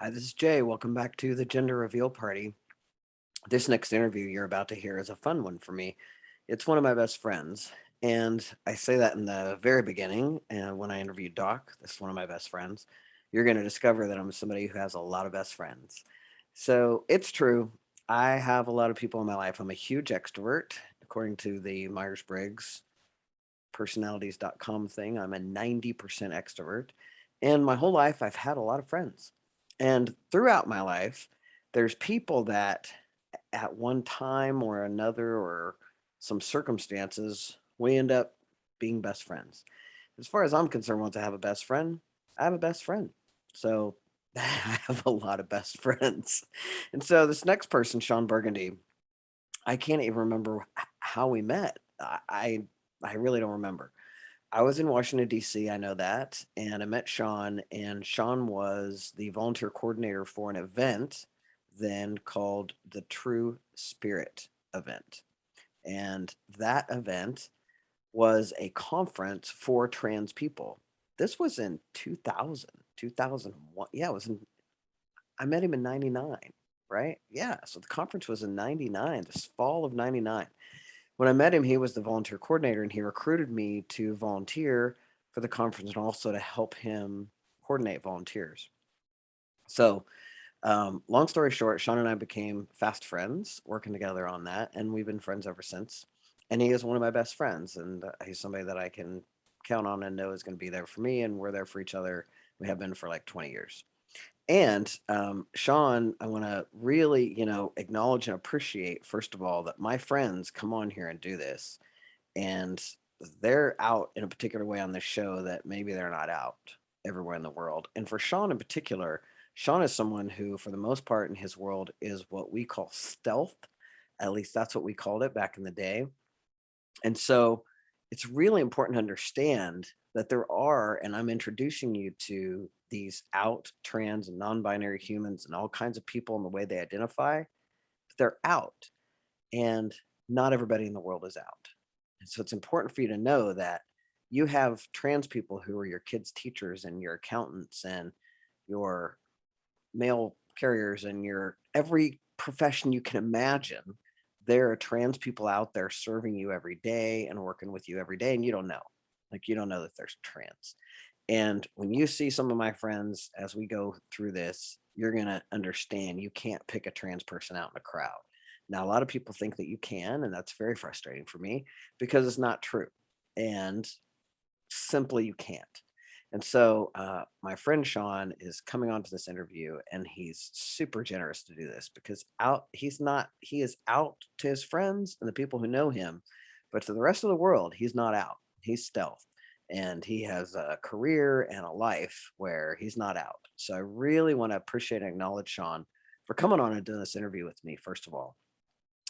Hi, this is Jay. Welcome back to the Gender Reveal Party. This next interview you're about to hear is a fun one for me. It's one of my best friends. And I say that in the very beginning. And when I interviewed Doc, this is one of my best friends, you're going to discover that I'm somebody who has a lot of best friends. So it's true. I have a lot of people in my life. I'm a huge extrovert. According to the Myers Briggs personalities.com thing, I'm a 90% extrovert. And my whole life, I've had a lot of friends. And throughout my life, there's people that at one time or another or some circumstances, we end up being best friends. As far as I'm concerned, once I have a best friend, I have a best friend. So I have a lot of best friends. And so this next person, Sean Burgundy, I can't even remember how we met. I really don't remember. I was in Washington, D.C., I know that, and I met Sean, and Sean was the volunteer coordinator for an event then called the True Spirit event. And that event was a conference for trans people. This was in 2000, 2001. Yeah, it was in, I met him in 99, right? Yeah, so the conference was in 99, this fall of 99. When I met him, he was the volunteer coordinator and he recruited me to volunteer for the conference and also to help him coordinate volunteers. So, long story short, Sean and I became fast friends working together on that, and we've been friends ever since. And he is one of my best friends, and he's somebody that I can count on and know is going to be there for me, and we're there for each other. We have been for like 20 years. And Sean, I want to really, acknowledge and appreciate, first of all, that my friends come on here and do this. And they're out in a particular way on this show that maybe they're not out everywhere in the world. And for Sean in particular, Sean is someone who, for the most part in his world, is what we call stealth. At least that's what we called it back in the day. And so it's really important to understand that there are, and I'm introducing you to these out trans and non-binary humans and all kinds of people in the way they identify, but they're out and not everybody in the world is out. And so it's important for you to know that you have trans people who are your kids' teachers and your accountants and your mail carriers and your every profession you can imagine. There are trans people out there serving you every day and working with you every day, and you don't know. Like, you don't know that there's trans. And when you see some of my friends as we go through this, you're going to understand you can't pick a trans person out in a crowd. Now, a lot of people think that you can, and that's very frustrating for me because it's not true. And simply you can't. And so my friend Sean is coming on to this interview, and he's super generous to do this because he is out to his friends and the people who know him, but to the rest of the world, he's not out. He's stealth, and he has a career and a life where he's not out. So I really want to appreciate and acknowledge Sean for coming on and doing this interview with me, first of all.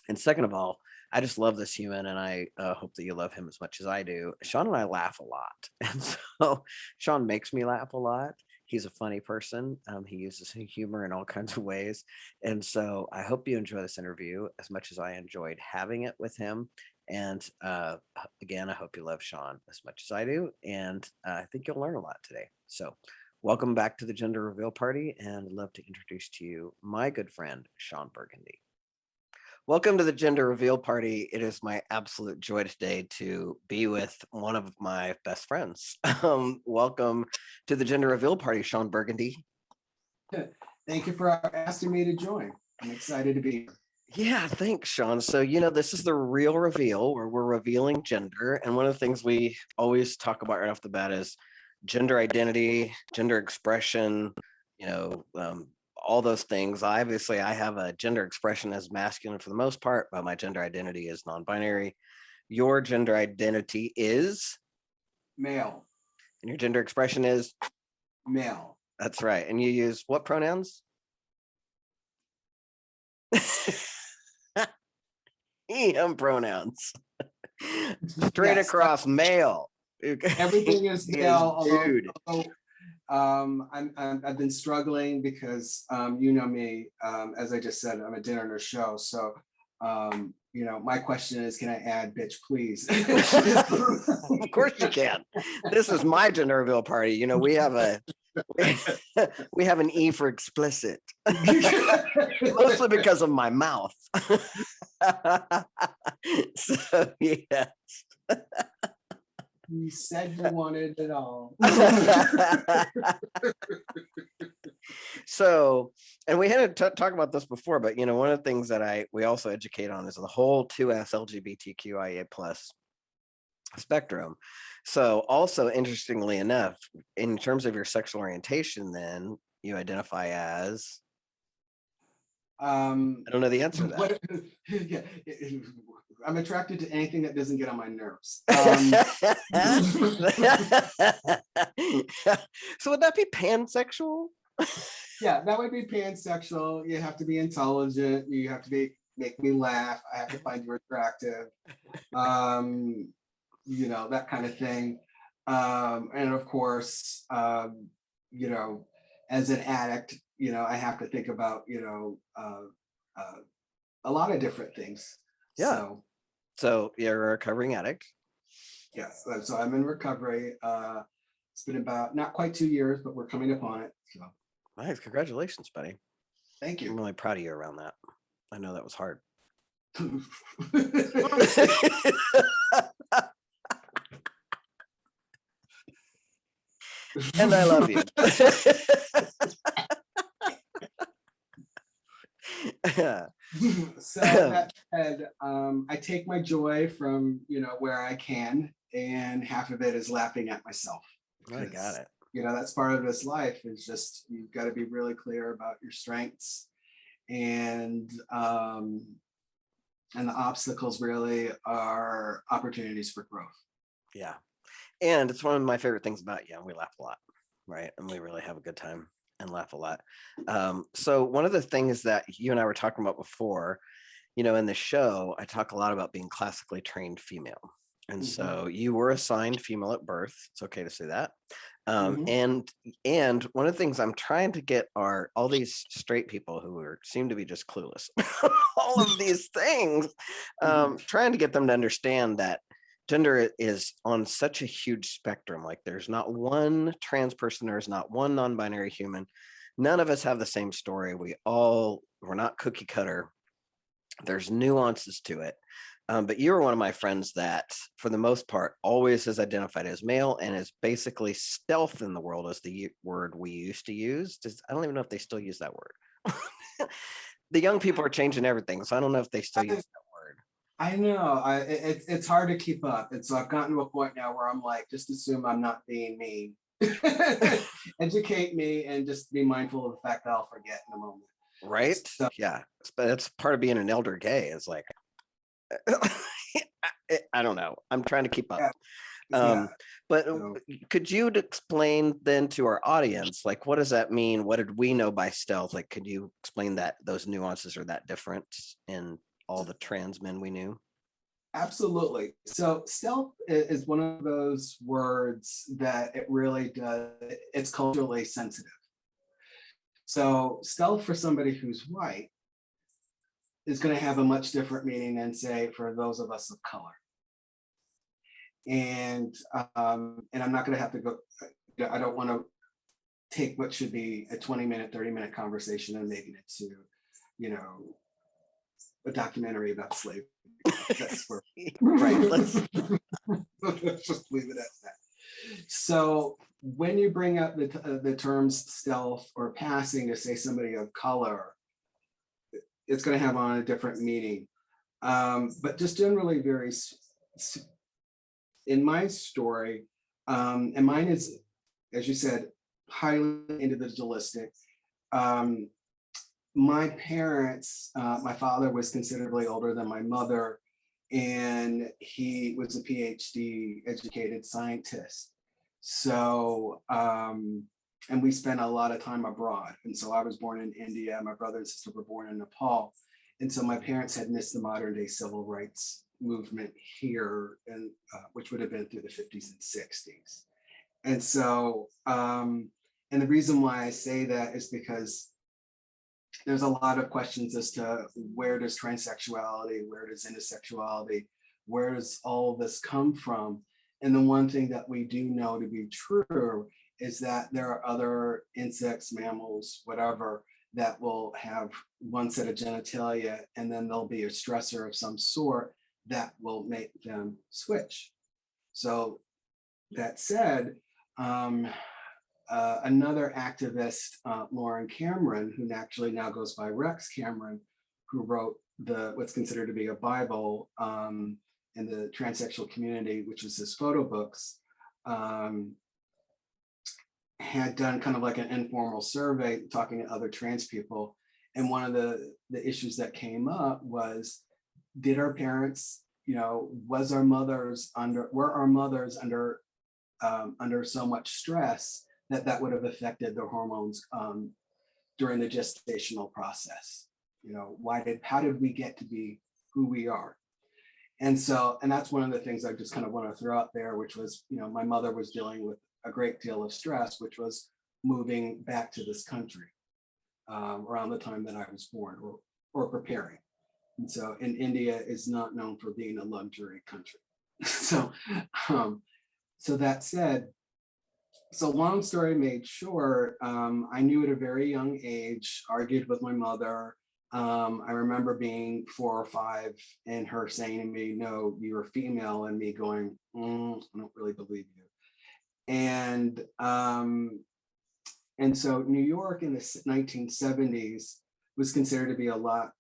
And second of all, I just love this human, and I hope that you love him as much as I do. Sean and I laugh a lot, and so Sean makes me laugh a lot. He's a funny person. He uses humor in all kinds of ways, and so I hope you enjoy this interview as much as I enjoyed having it with him. And again, I hope you love Sean as much as I do, and I think you'll learn a lot today. So, welcome back to the Gender Reveal Party, and I'd love to introduce to you my good friend Sean Burgundy. Welcome to the Gender Reveal Party. It is my absolute joy today to be with one of my best friends. Welcome to the Gender Reveal Party, Sean Burgundy. Thank you for asking me to join. I'm excited to be here. Yeah, thanks, Sean. So, this is the real reveal where we're revealing gender. And one of the things we always talk about right off the bat is gender identity, gender expression, you know, um, all those things. Obviously, I have a gender expression as masculine for the most part, but my gender identity is non-binary. Your gender identity is, Male, and your gender expression is, male. that's right. And you use what pronouns? Em pronouns. Straight Yes, across male. everything is He male. dude. I've been struggling because you know me. As I just said, I'm a dinner nurse show. So my question is, can I add bitch, please? Of course you can. This is my gender reveal party. We have a We have an E for explicit, mostly because of my mouth. So yeah. You said you wanted it all. So, and we had to talk about this before, but one of the things that we also educate on is the whole 2S LGBTQIA plus spectrum. So also interestingly enough, in terms of your sexual orientation, then you identify as, I don't know the answer to What, yeah, I'm attracted to anything that doesn't get on my nerves. that. So would that be pansexual? Yeah, that would be pansexual. You have to be intelligent. You have to make me laugh. I have to find you attractive. That kind of thing. And of course, as an addict, I have to think about, a lot of different things. Yeah. So you're a recovering addict. Yes. So I'm in recovery. It's been about not quite 2 years, but we're coming upon it. So. Nice. Congratulations, buddy. Thank you. I'm really proud of you around that. I know that was hard. And I love you. So that said, I take my joy from where I can, and half of it is laughing at myself. I got it. That's part of this life, is just you've got to be really clear about your strengths, and the obstacles really are opportunities for growth. Yeah. And it's one of my favorite things about you. We laugh a lot, right? And we really have a good time and laugh a lot. So one of the things that you and I were talking about before, in the show, I talk a lot about being classically trained female. And so you were assigned female at birth. It's okay to say that. And one of the things I'm trying to get are all these straight people who seem to be just clueless, all of these things, trying to get them to understand that gender is on such a huge spectrum. Like there's not one trans person, there's not one non-binary human. None of us have the same story. We're not cookie cutter. There's nuances to it. But you're one of my friends that, for the most part, always has identified as male and is basically stealth in the world, is the word we used to use. I don't even know if they still use that word. The young people are changing everything, so I don't know if they still use that word. I know. It's hard to keep up. And so I've gotten to a point now where I'm like, just assume I'm not being mean. Educate me and just be mindful of the fact that I'll forget in a moment. Right? So, yeah. But that's part of being an elder gay, is like, I don't know. I'm trying to keep up. But could you explain then to our audience, like, what does that mean? What did we know by stealth? Like, could you explain that those nuances are that different in all the trans men we knew? Absolutely. So stealth is one of those words that it really does. It's culturally sensitive. So stealth for somebody who's white is going to have a much different meaning than, say, for those of us of color. And I'm not going to have to go. I don't want to take what should be a 20-minute, 30-minute conversation and making it to, a documentary about slavery. That's where, right. Let's just leave it at that. So when you bring up the terms stealth or passing to say somebody of color, it's going to have on a different meaning. But just generally in my story, and mine is, as you said, highly individualistic. My parents, my father was considerably older than my mother, and he was a PhD educated scientist. So, and we spent a lot of time abroad. And so I was born in India, my brother and sister were born in Nepal. And so my parents had missed the modern day civil rights movement here, and which would have been through the 50s and 60s. And so, and the reason why I say that is because there's a lot of questions as to where does transsexuality, where does intersexuality, where does all of this come from? And the one thing that we do know to be true is that there are other insects, mammals, whatever, that will have one set of genitalia, and then there'll be a stressor of some sort that will make them switch. So that said, um, another activist, Lauren Cameron, who actually now goes by Rex Cameron, who wrote what's considered to be a Bible in the transsexual community, which is his photo books, had done kind of like an informal survey talking to other trans people. And one of the issues that came up was, did our parents, were our mothers under so much stress that would have affected their hormones during the gestational process? How did we get to be who we are? And that's one of the things I just kind of want to throw out there, which was, my mother was dealing with a great deal of stress, which was moving back to this country around the time that I was born, or preparing. And so, and India is not known for being a luxury country. So that said, so long story made short, I knew at a very young age, argued with my mother. I remember being 4 or 5 and her saying to me, "No, you're female," and me going, "I don't really believe you." And so New York in the 1970s was considered to be a lot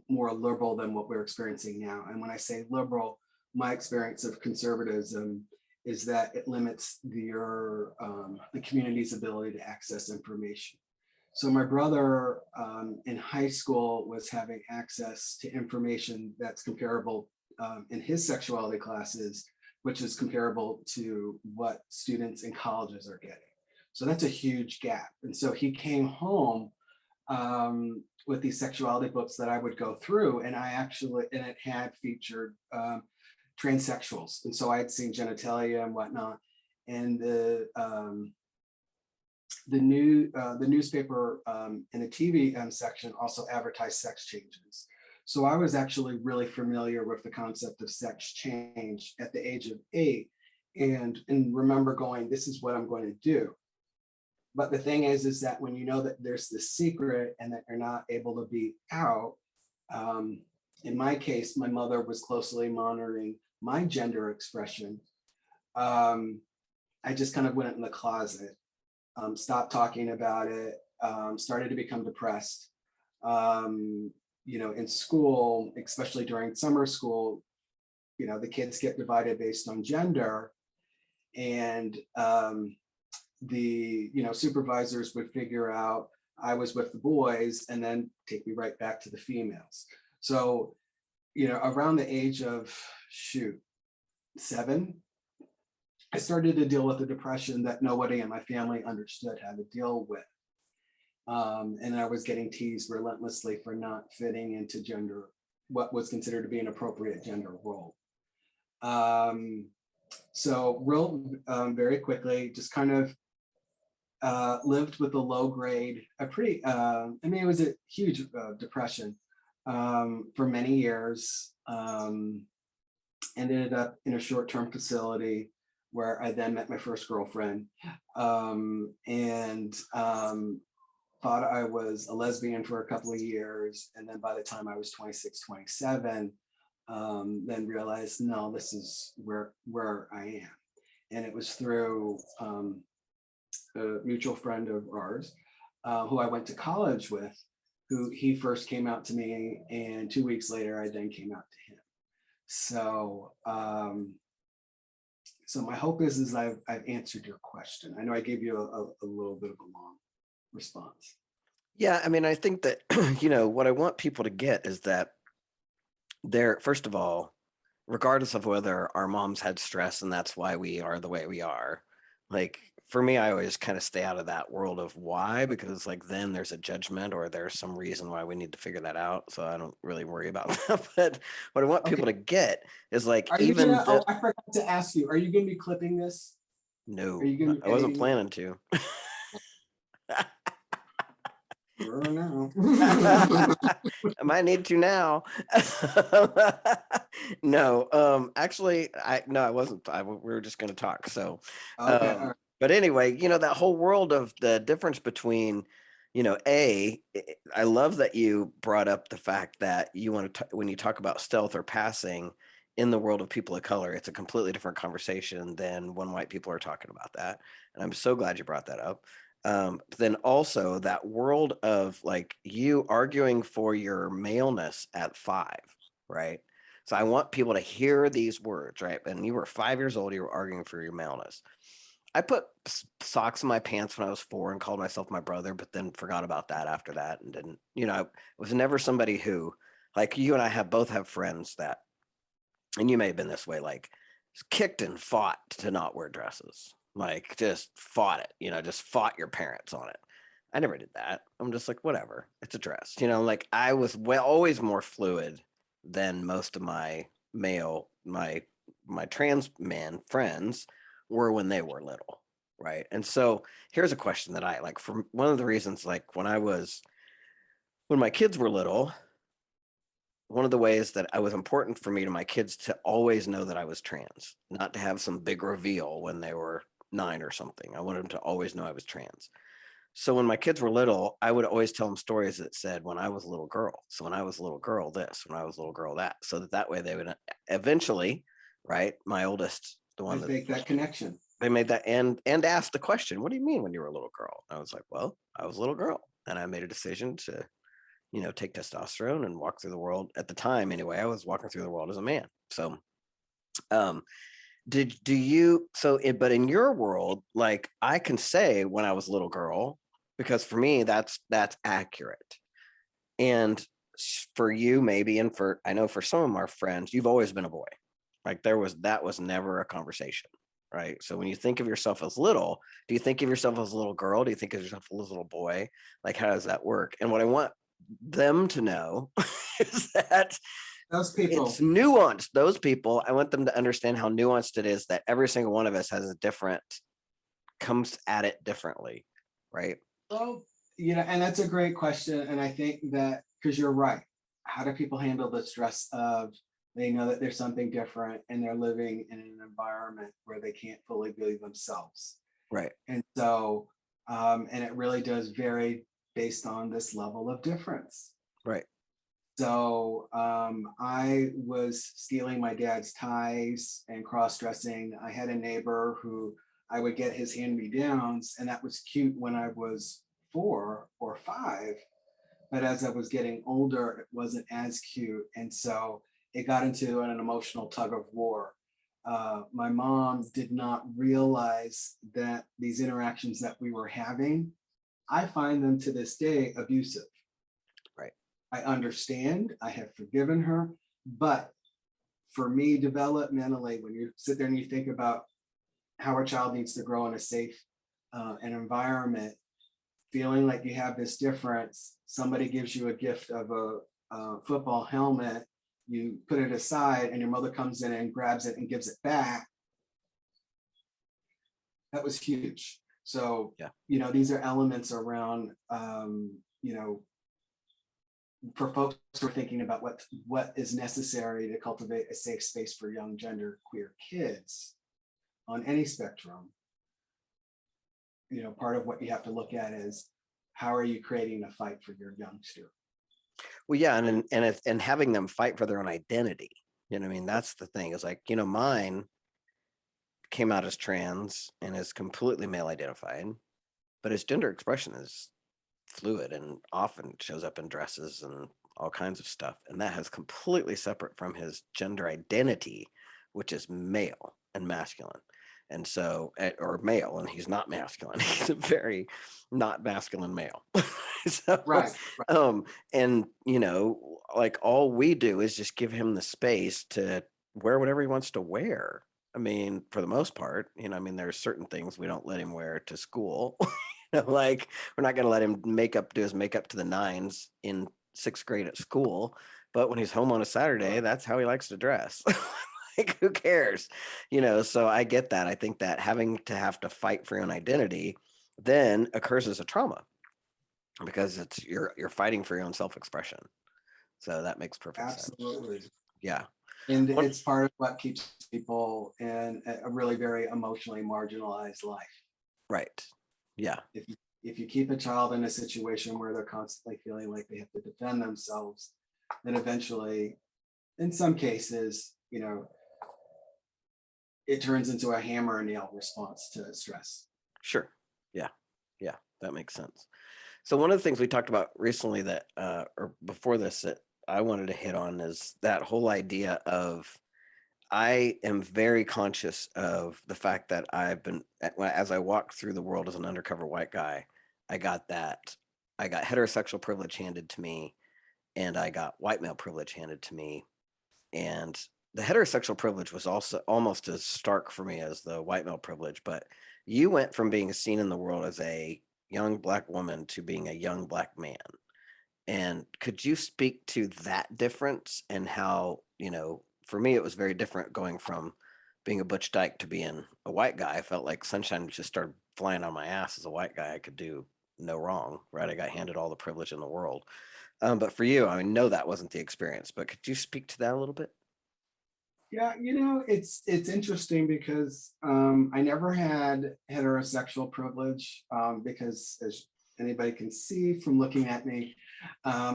more liberal than what we're experiencing now. And when I say liberal, my experience of conservatism is that it limits the community's ability to access information. So my brother in high school was having access to information that's comparable in his sexuality classes, which is comparable to what students in colleges are getting. So that's a huge gap. And so he came home with these sexuality books that I would go through, and it had featured transsexuals. And so I had seen genitalia and whatnot. And the newspaper in the TV section also advertised sex changes. So I was actually really familiar with the concept of sex change at the age of 8, and remember going, this is what I'm going to do. But the thing is that when you know that there's this secret and that you're not able to be out, in my case, my mother was closely monitoring my gender expression. I just kind of went in the closet, stopped talking about it, started to become depressed. In school, especially during summer school, the kids get divided based on gender, and the supervisors would figure out I was with the boys and then take me right back to the females. So, around the age of 7, I started to deal with a depression that nobody in my family understood how to deal with. And I was getting teased relentlessly for not fitting into what was considered to be an appropriate gender role. Very quickly, just kind of lived with a low grade, it was a huge depression for many years. Ended up in a short-term facility where I then met my first girlfriend, and thought I was a lesbian for a couple of years. And then by the time I was 26, 27, then realized, no, this is where I am. And it was through a mutual friend of ours, who I went to college with, who he first came out to me, and 2 weeks later, I then came out to him. So, so my hope is I've answered your question. I know I gave you a little bit of a long response. Yeah, I mean, I think that, what I want people to get is that first of all, regardless of whether our moms had stress and that's why we are the way we are, like, for me, I always kind of stay out of that world of why, because then there's a judgment or there's some reason why we need to figure that out. So I don't really worry about that. But what I want people to get is I forgot to ask you, are you going to be clipping this? No, I wasn't planning to. I might need to now. No, actually, I wasn't. We were just going to talk. So, okay. But anyway, that whole world of the difference between, I love that you brought up the fact that you want to, when you talk about stealth or passing in the world of people of color, it's a completely different conversation than when white people are talking about that. And I'm so glad you brought that up. Then also that world of like you arguing for your maleness at 5, right? So I want people to hear these words, right? And you were 5 years old, you were arguing for your maleness. I put socks in my pants when I was 4 and called myself my brother, but then forgot about that after that and didn't, I was never somebody who, like you and I both have friends that, and you may have been this way, like kicked and fought to not wear dresses, like just fought it, just fought your parents on it. I never did that. I'm just like, whatever, it's a dress, like I was always more fluid than most of my male, my trans men friends were when they were little, right? And so here's a question that I like, for one of the reasons, like when my kids were little, one of the ways that it was important for me to my kids to always know that I was trans, not to have some big reveal when they were 9 or something. I wanted them to always know I was trans. So when my kids were little, I would always tell them stories that said, when I was a little girl. So when I was a little girl, this, when I was a little girl, that, so that way they would eventually, right? My oldest, the one I that make that connection. they made that and asked the question, what do you mean when you were a little girl? I was like, well, I was a little girl and I made a decision to, take testosterone and walk through the world. At the time anyway, I was walking through the world as a man. So um do you, so it, but in your world, like I can say when I was a little girl, because for me that's accurate. And for you maybe, and for, I know for some of our friends, you've always been a boy. Like that was never a conversation, right? So when you think of yourself as little, do you think of yourself as a little girl? Do you think of yourself as a little boy? Like how does that work? And what I want them to know is that Those it's people, nuanced. Those people, I want them to understand how nuanced it is, that every single one of us has a different, comes at it differently, right? well, and that's a great question. And I think that because you're right, how do people handle the stress of they know that there's something different and they're living in an environment where they can't fully be themselves? Right. And so, and it really does vary based on this level of difference. Right. So I was stealing my dad's ties and cross-dressing. I had a neighbor who I would get his hand-me-downs, and that was cute when I was 4 or 5. But as I was getting older, it wasn't as cute. And so it got into an emotional tug of war. My mom did not realize that these interactions that we were having, I find them to this day abusive. Right. I understand, I have forgiven her, but for me, developmentally, when you sit there and you think about how a child needs to grow in a safe an environment, feeling like you have this difference, somebody gives you a gift of a football helmet, you put it aside, and your mother comes in and grabs it and gives it back. That was huge. So, Yeah. these are elements around, for folks who are thinking about what is necessary to cultivate a safe space for young gender queer kids on any spectrum. Part of what you have to look at is how are you creating a fight for your youngster? Well, yeah, and having them fight for their own identity. You know what I mean? That's the thing. Is like, mine came out as trans and is completely male identified, but his gender expression is fluid and often shows up in dresses and all kinds of stuff. And that has completely separate from his gender identity, which is male and masculine. And so, or male, and he's not masculine. He's a very not masculine male. So, Right, right. and like all we do is just give him the space to wear whatever he wants to wear. I mean, for the most part, I mean, there's certain things we don't let him wear to school. Like we're not going to let him do his makeup to the nines in 6th grade at school, but when he's home on a Saturday, that's how he likes to dress. Like who cares? So I get that. I think that having to have to fight for your own identity then occurs as a trauma because it's you're fighting for your own self-expression. So that makes perfect sense. Absolutely. Yeah. And it's part of what keeps people in a really very emotionally marginalized life. Right. Yeah. If you keep a child in a situation where they're constantly feeling like they have to defend themselves, then eventually, in some cases, it turns into a hammer and nail response to stress. Sure. Yeah. Yeah. That makes sense. So one of the things we talked about recently that, or before this, that I wanted to hit on is that whole idea of I am very conscious of the fact that as I walked through the world as an undercover white guy, I got heterosexual privilege handed to me, and I got white male privilege handed to me. And the heterosexual privilege was also almost as stark for me as the white male privilege. But you went from being seen in the world as a young Black woman to being a young Black man. And could you speak to that difference and how, for me, it was very different going from being a Butch Dyke to being a white guy. I felt like sunshine just started flying on my ass as a white guy. I could do no wrong, right? I got handed all the privilege in the world. But for you, I know that wasn't the experience, but could you speak to that a little bit? Yeah, it's interesting because I never had heterosexual privilege because as anybody can see from looking at me,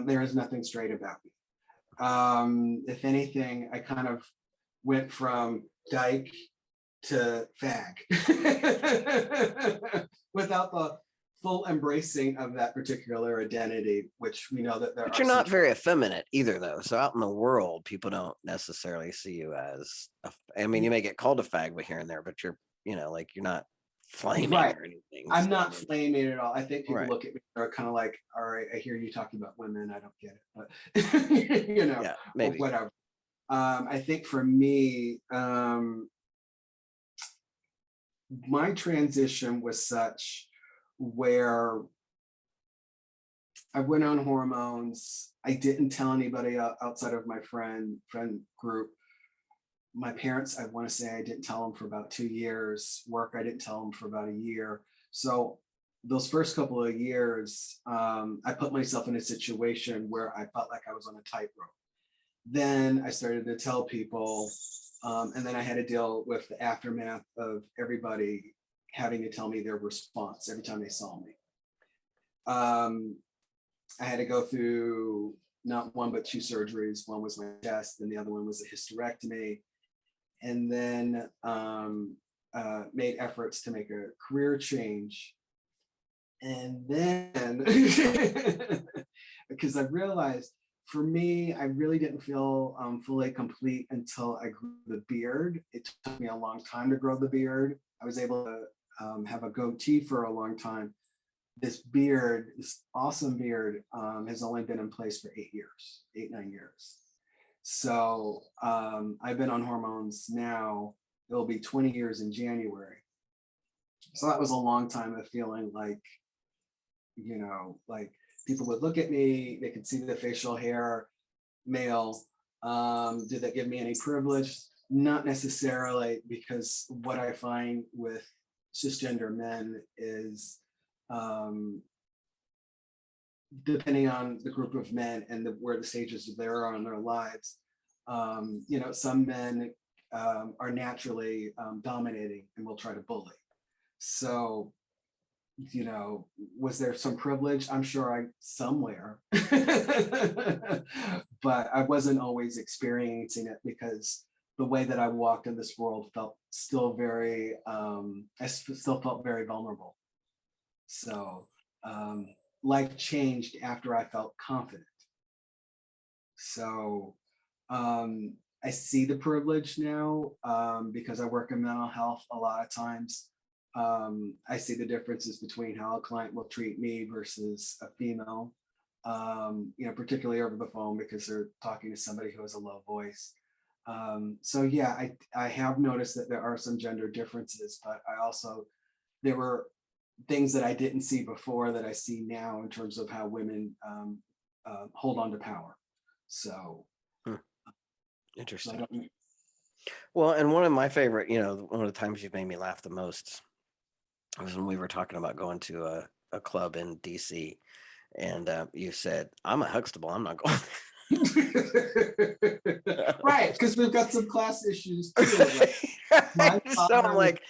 there is nothing straight about me. If anything, I kind of went from dyke to fag without the full embracing of that particular identity, which we know that there But are you're some. not very effeminate either, though. So out in the world, people don't necessarily see you as, I mean, you may get called a fag here and there, but you're, like you're not flaming Right. or anything. I'm So, not flaming at all. I think people right. look at me, they're kind of like, all right, I hear you talking about women. I don't get it, but Yeah, or maybe. whatever. I think for me, my transition was such where I went on hormones. I didn't tell anybody outside of my friend group. My parents, I want to say I didn't tell them for about 2 years. Work, I didn't tell them for about a year. So those first couple of years, I put myself in a situation where I felt like I was on a tightrope. Then I started to tell people, and then I had to deal with the aftermath of everybody having to tell me their response every time they saw me. I had to go through not one but two surgeries. One was my chest, and the other one was a hysterectomy. And then made efforts to make a career change. And then, because I realized for me, I really didn't feel fully complete until I grew the beard. It took me a long time to grow the beard. I was able to have a goatee for a long time. This beard, this awesome beard, has only been in place for 9 years. So I've been on hormones now. It'll be 20 years in January. So that was a long time of feeling like, like people would look at me, they could see the facial hair, male. Did that give me any privilege? Not necessarily, because what I find with cisgender men is depending on the group of men and where the stages they are in their lives, some men are naturally dominating and will try to bully. So, was there some privilege? I'm sure somewhere, but I wasn't always experiencing it because the way that I walked in this world felt still very, I still felt very vulnerable. So life changed after I felt confident. So I see the privilege now because I work in mental health a lot of times. I see the differences between how a client will treat me versus a female, particularly over the phone because they're talking to somebody who has a low voice. So yeah, I have noticed that there are some gender differences, but there were things that I didn't see before that I see now in terms of how women hold on to power. So Interesting. Well, and one of my favorite, one of the times you've made me laugh the most was when we were talking about going to a club in DC, and you said, "I'm a Huxtable. I'm not going." Right, because we've got some class issues too. So I'm like,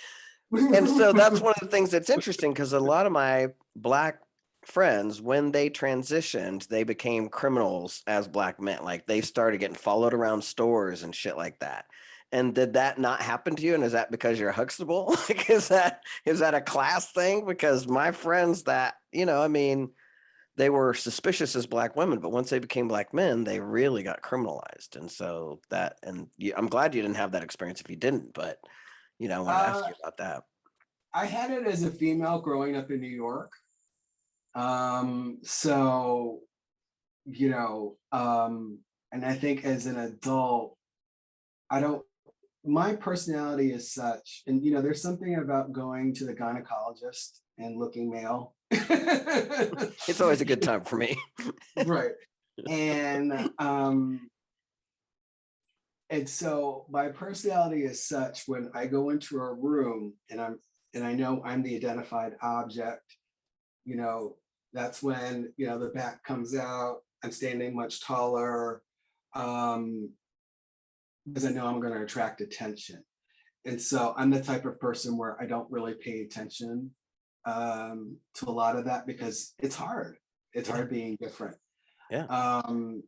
And so that's one of the things that's interesting because a lot of my black friends, when they transitioned, they became criminals as black men. Like they started getting followed around stores and shit like that. And did that not happen to you? And is that because you're Huxtable? Like, is that a class thing? Because my friends that, I mean, they were suspicious as black women, but once they became black men, they really got criminalized. And so I'm glad you didn't have that experience if you didn't, but I wanted to ask uh, you about that. I had it as a female growing up in New York. So, and I think as an adult, I don't, my personality is such, and there's something about going to the gynecologist and looking male. It's always a good time for me. Right. And so my personality is such when I go into a room and I know I'm the identified object, you know, that's when, the back comes out, I'm standing much taller, um, because I know I'm going to attract attention. And so I'm the type of person where I don't really pay attention to a lot of that because it's hard. It's Yeah. hard being different. Yeah. Um,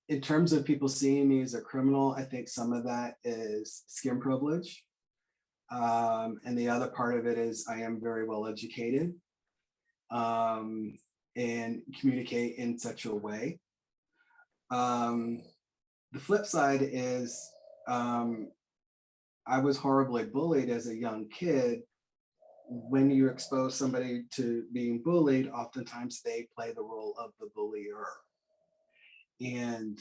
in terms of people seeing me as a criminal, I think some of that is skin privilege. And the other part of it is I am very well educated um, and communicate in such a way. Um, the flip side is um, I was horribly bullied as a young kid. When you expose somebody to being bullied, oftentimes they play the role of the bullier. And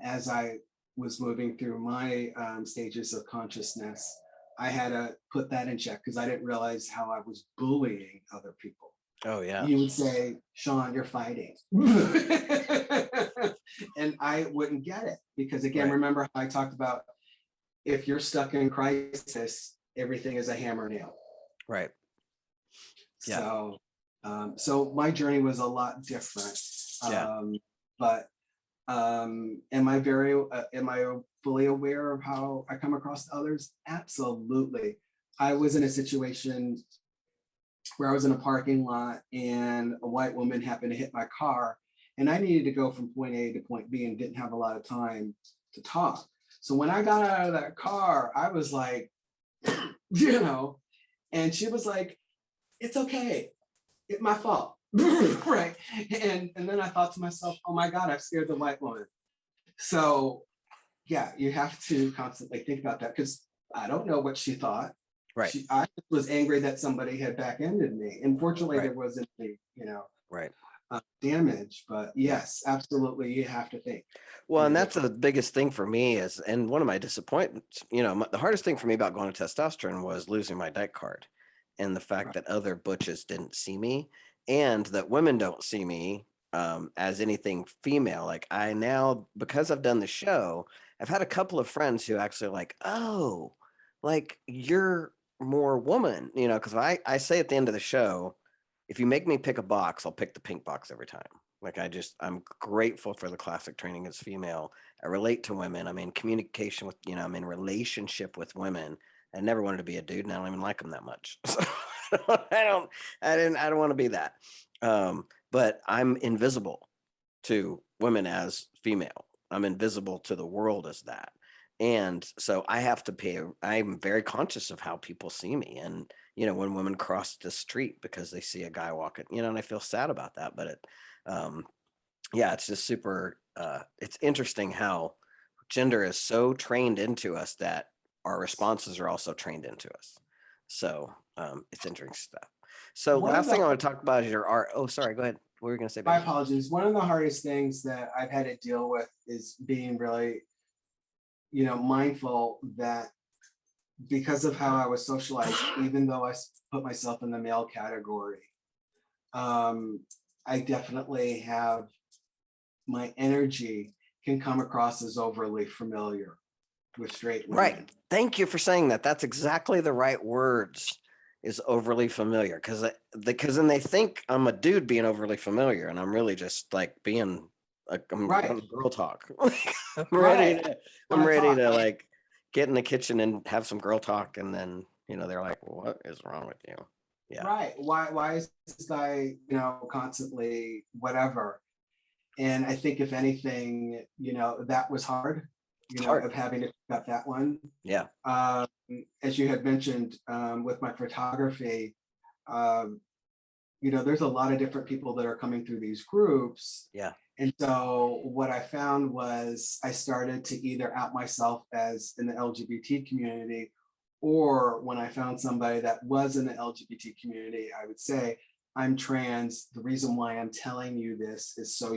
as I was moving through my stages of consciousness, I had to put that in check because I didn't realize how I was bullying other people. Oh yeah. You would say, Sean, you're fighting. And I wouldn't get it because, again, Right. remember how I talked about if you're stuck in crisis, everything is a hammer nail. Right. Yeah. So my journey was a lot different. Yeah. But am I fully aware of how I come across to others? Absolutely. I was in a situation where I was in a parking lot and a white woman happened to hit my car and I needed to go from point A to point B and didn't have a lot of time to talk. So when I got out of that car, I was like, and she was like, it's okay. It's my fault. Right. And then I thought to myself, oh my God, I've scared the white woman. So yeah, you have to constantly think about that because I don't know what she thought. Right. I was angry that somebody had back-ended me. Unfortunately, Right. there wasn't any, Right. damage, but yes, absolutely, you have to think. Well, and that's the biggest thing for me is, and one of my disappointments, the hardest thing for me about going to testosterone was losing my dyke card and the fact that other butches didn't see me and that women don't see me as anything female. Like I now, because I've done the show, I've had a couple of friends who actually like, oh, like you're more woman, because I say at the end of the show, if you make me pick a box, I'll pick the pink box every time. Like I'm grateful for the classic training as female. I relate to women. I'm in communication with, I'm in relationship with women. I never wanted to be a dude and I don't even like them that much. So I don't want to be that. But I'm invisible to women as female. I'm invisible to the world as that. And so I'm very conscious of how people see me. And, when women cross the street because they see a guy walking, and I feel sad about that. But yeah, it's just super, it's interesting how gender is so trained into us that our responses are also trained into us. So it's interesting stuff. So One of last thing I the want to talk about is your art. Oh, sorry. Go ahead. What were you going to say, My baby? apologies. One of the hardest things that I've had to deal with is being really, mindful that because of how I was socialized, even though I put myself in the male category, um, I definitely have my energy can come across as overly familiar with straight women. Right. Thank you for saying that. That's exactly the right words. Is overly familiar because then they think I'm a dude being overly familiar, and I'm really just like being like I'm Right. girl talk. I'm Right. ready to Talk. like get in the kitchen and have some girl talk, and then They're like, what is wrong with you? Yeah. Right. Why is this guy, constantly whatever? And I think if anything, that was hard, It's hard. of having to pick up that one. Yeah. Um, as you had mentioned, with my photography, um, there's a lot of different people that are coming through these groups. Yeah. And so what I found was I started to either out myself as in the LGBT community, or when I found somebody that was in the LGBT community, I would say, I'm trans. The reason why I'm telling you this is so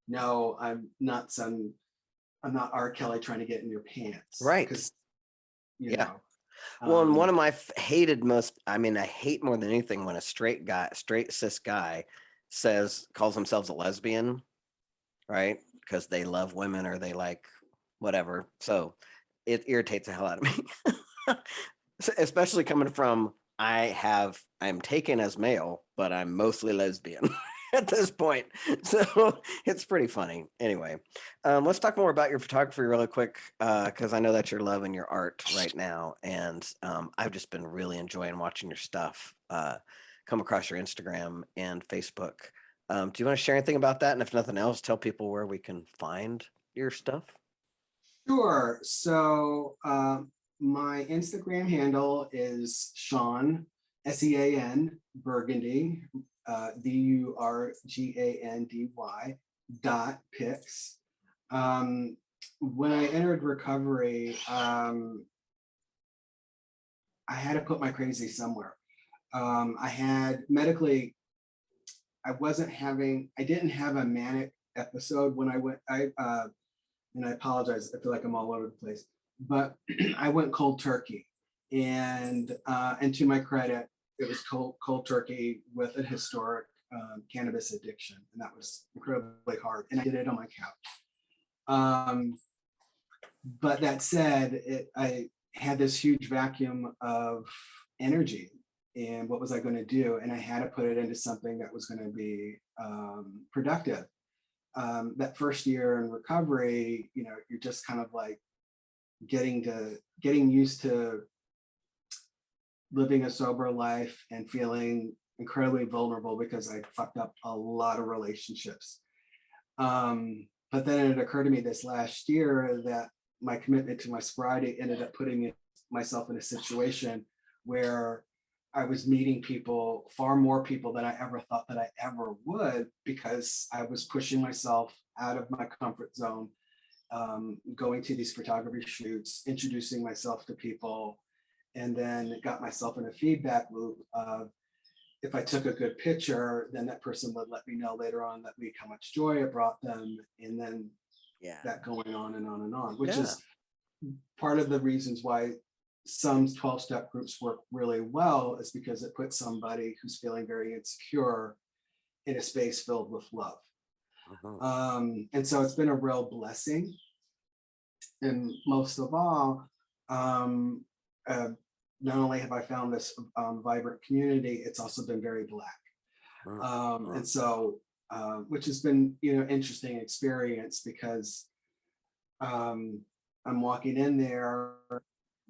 I'm not R. Kelly trying to get in your pants. Right. Because, you Yeah. know, Well, and one um, of my hated most, I mean, I hate more than anything when a straight cis guy calls themselves a lesbian, right? Because they love women or they like whatever. So it irritates the hell out of me. Especially coming from I'm taken as male, but I'm mostly lesbian at this point. So it's pretty funny. Anyway, let's talk more about your photography really quick, because I know that you're loving your art right now, and I've just been really enjoying watching your stuff come across your Instagram and Facebook. Do you want to share anything about that? And if nothing else, tell people where we can find your stuff. sure. So my Instagram handle is Sean, Sean Burgundy, Burgandy. When I entered recovery, I had to put my crazy somewhere. I had medically, I didn't have a manic episode when and I apologize, I feel like I'm all over the place, but I went cold turkey. And to my credit, it was cold turkey with a historic cannabis addiction. And that was incredibly hard. And I did it on my couch. But that said, I had this huge vacuum of energy. And what was I going to do? And I had to put it into something that was going to be productive. That first year in recovery, you're just kind of like getting used to living a sober life and feeling incredibly vulnerable because I fucked up a lot of relationships. But then it occurred to me this last year that my commitment to my sobriety ended up putting myself in a situation where I was meeting people, far more people than I ever thought that I ever would, because I was pushing myself out of my comfort zone, going to these photography shoots, introducing myself to people, and then got myself in a feedback loop of, if I took a good picture, then that person would let me know later on that week how much joy it brought them. And then Yeah. that going on and on and on, which Yeah. is part of the reasons why some 12-step groups work really well, is because it puts somebody who's feeling very insecure in a space filled with love. And so it's been a real blessing. And most of all, not only have I found this vibrant community, it's also been very Black. And so, which has been, interesting experience, because I'm walking in there,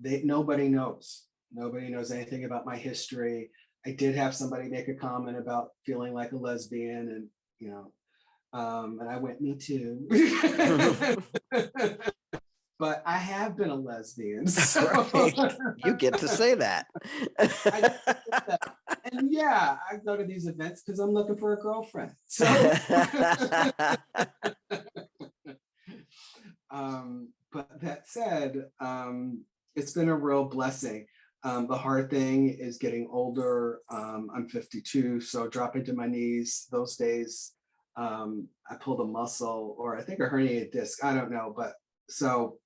nobody knows anything about my history. I did have somebody make a comment about feeling like a lesbian, and and I went, me too. But I have been a lesbian, so Right. You get to say that. And yeah, I go to these events because I'm looking for a girlfriend. So, but that said, it's been a real blessing. The hard thing is getting older. I'm 52, so dropping to my knees those days, I pulled a muscle, or I think a herniated disc. I don't know, but so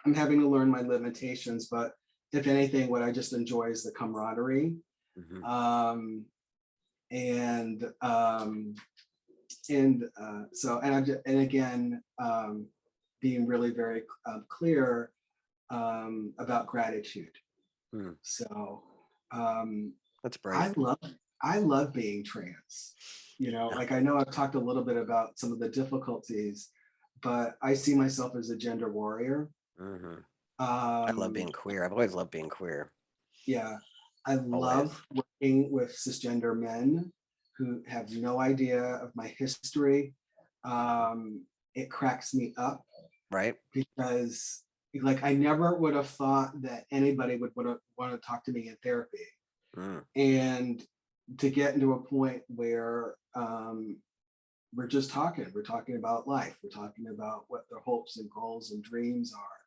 I'm having to learn my limitations. But if anything, what I just enjoy is the camaraderie. And again, being really very clear about gratitude. So That's brave. I love being trans. Like, I know I've talked a little bit about some of the difficulties, but I see myself as a gender warrior. I love being queer. I've always loved being queer. Yeah, I always. love working with cisgender men who have no idea of my history. It cracks me up Right. because like I never would have thought that anybody would want to talk to me in therapy. Mm, And to get into a point where we're just talking, we're talking about life, we're talking about what their hopes and goals and dreams are.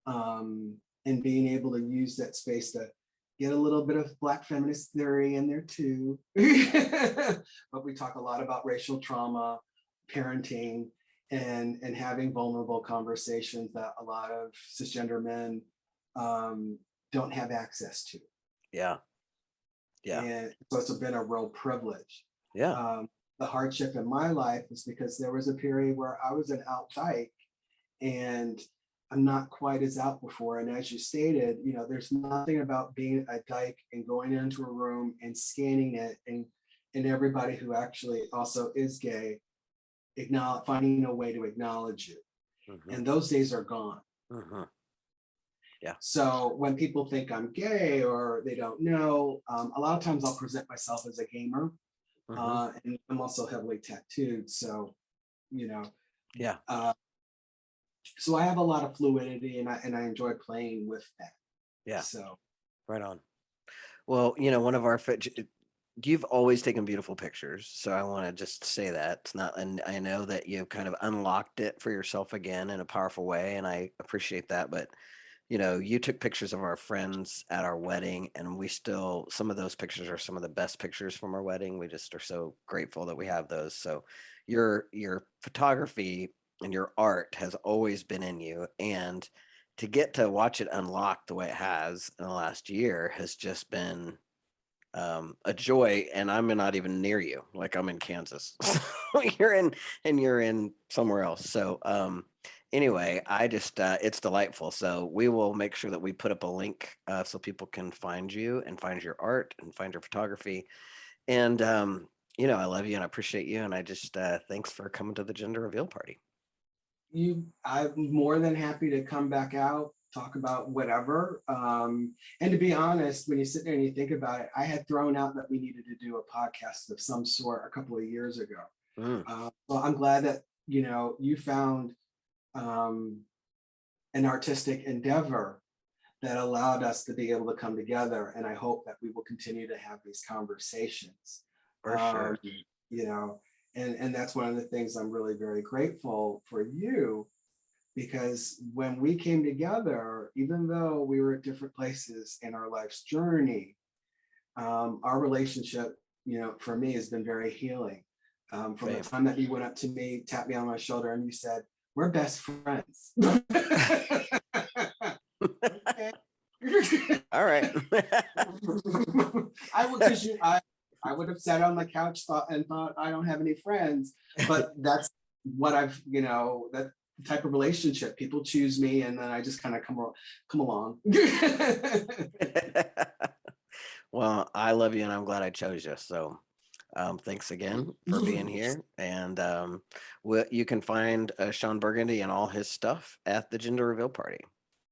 Um, and being able to use that space to get a little bit of Black feminist theory in there too. But we talk a lot about racial trauma, parenting, and having vulnerable conversations that a lot of cisgender men um, don't have access to. yeah. Yeah. And so it's been a real privilege. Yeah. Um, the hardship in my life is because there was a period where I was an out dyke and I'm not quite as out before. And as you stated, you know, there's nothing about being a dyke and going into a room and scanning it and everybody who actually also is gay, acknowledge finding a way to acknowledge you. Hmm. And those days are gone. Hmm. Yeah. So when people think I'm gay or they don't know, a lot of times I'll present myself as a gamer, Hmm. and I'm also heavily tattooed. So, you know, Yeah. uh, so I have a lot of fluidity and I enjoy playing with that. Yeah. So Right on. Well, one of our you've always taken beautiful pictures, so I want to just say that it's not, and I know that you've kind of unlocked it for yourself again in a powerful way, and I appreciate that. But you took pictures of our friends at our wedding, and we still, some of those pictures are some of the best pictures from our wedding. We just are so grateful that we have those. So your photography and your art has always been in you, and to get to watch it unlock the way it has in the last year has just been a joy. And I'm not even near you, like I'm in Kansas. you're in you're in somewhere else. So anyway, I just it's delightful. So we will make sure that we put up a link so people can find you and find your art and find your photography. And I love you and I appreciate you, and I just thanks for coming to the gender reveal party. I'm more than happy to come back out, talk about whatever. And to be honest, when you sit there and you think about it, I had thrown out that we needed to do a podcast of some sort a couple of years ago. Mm, Well, I'm glad that you found um, an artistic endeavor that allowed us to be able to come together. And I hope that we will continue to have these conversations. for Um, sure. you know, and that's one of the things I'm really very grateful for you because when we came together, even though we were at different places in our life's journey, our relationship, for me has been very healing. From the Fame. time that you went up to me, tapped me on my shoulder, and you said, "We're best friends." Okay. All right. I would because I would have sat on the couch thought I don't have any friends, but that's what that type of relationship. People choose me, and then I just kind of come along. Well, I love you and I'm glad I chose you. So thanks again for being here. And you can find Sean Burgundy and all his stuff at the gender reveal party.